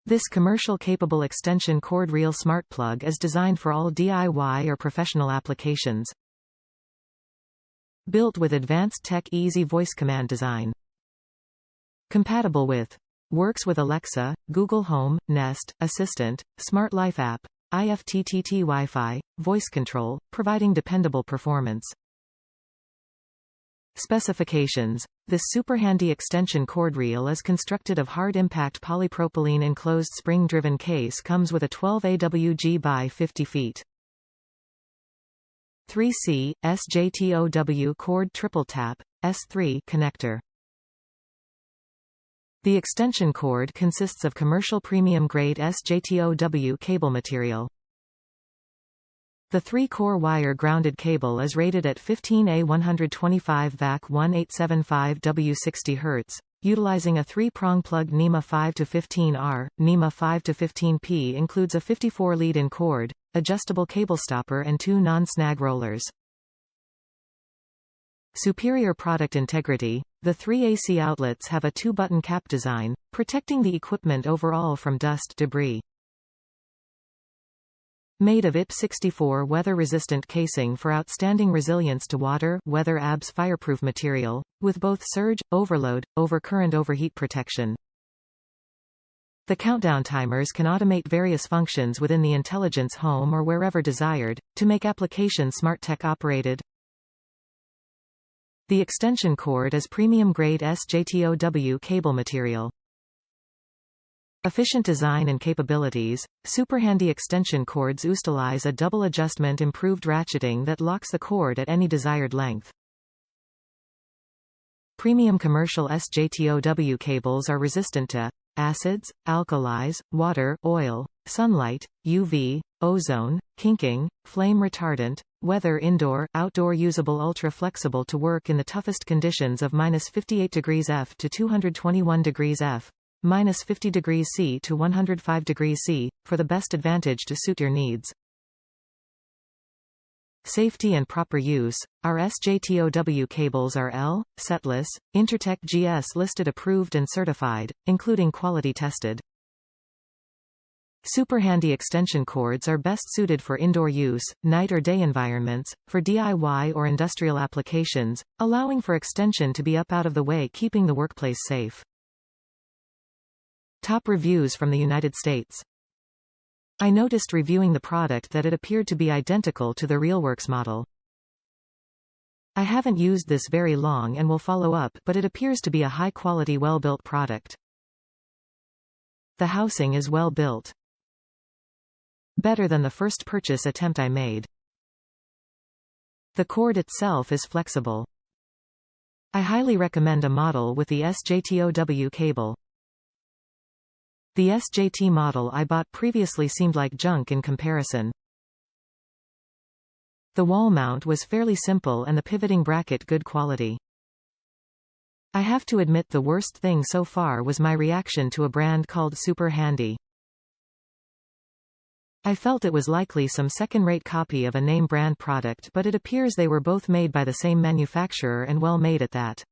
This commercial-capable extension cord reel smart plug is designed for all DIY or professional applications. Built with advanced tech easy voice command design. Compatible with. Works with Alexa, Google Home, Nest, Assistant, Smart Life app, ifttt Wi-Fi, voice control, providing dependable performance. Specifications. This SuperHandy extension cord reel is constructed of hard-impact polypropylene enclosed spring-driven case, comes with a 12 AWG by 50 feet. 3C, sjtow cord triple tap, S3 connector. The extension cord consists of commercial premium-grade sjtow cable material. The 3-core wire grounded cable is rated at 15A 125 VAC 1875W 60 Hz, utilizing a 3-prong plug. NEMA 5-15R, NEMA 5-15P includes a 54 lead-in cord, adjustable cable stopper and 2 non-snag rollers. Superior product integrity. The 3 AC outlets have a 2-button cap design, protecting the equipment overall from dust debris. Made of IP64 weather-resistant casing for outstanding resilience to water, weather. ABS fireproof material, with both surge, overload, overcurrent overheat protection. The countdown timers can automate various functions within the intelligence home or wherever desired, to make application smart tech operated. The extension cord is premium-grade sjtow cable material. Efficient design and capabilities. SuperHandy extension cords utilize a double adjustment improved ratcheting that locks the cord at any desired length. Premium commercial sjtow cables are resistant to acids, alkalis, water, oil, sunlight, UV, ozone, kinking, flame retardant, weather. Indoor, outdoor usable, ultra flexible to work in the toughest conditions of -58°F to 221°F. -50°C to 105°C, for the best advantage to suit your needs. Safety and proper use. Our sjtow cables are L, setless, Intertech GS listed, approved and certified, including quality tested. SuperHandy extension cords are best suited for indoor use, night or day environments, for DIY or industrial applications, allowing for extension to be up out of the way, keeping the workplace safe. Top reviews from the United States. I noticed reviewing the product that it appeared to be identical to the RealWorks model. I haven't used this very long and will follow up, but it appears to be a high-quality, well-built product. The housing is well built. Better than the first purchase attempt I made. The cord itself is flexible. I highly recommend a model with the sjtow cable. The SJT model I bought previously seemed like junk in comparison. The wall mount was fairly simple and the pivoting bracket good quality. I have to admit the worst thing so far was my reaction to a brand called SuperHandy. I felt it was likely some second-rate copy of a name brand product, but it appears they were both made by the same manufacturer and well made at that.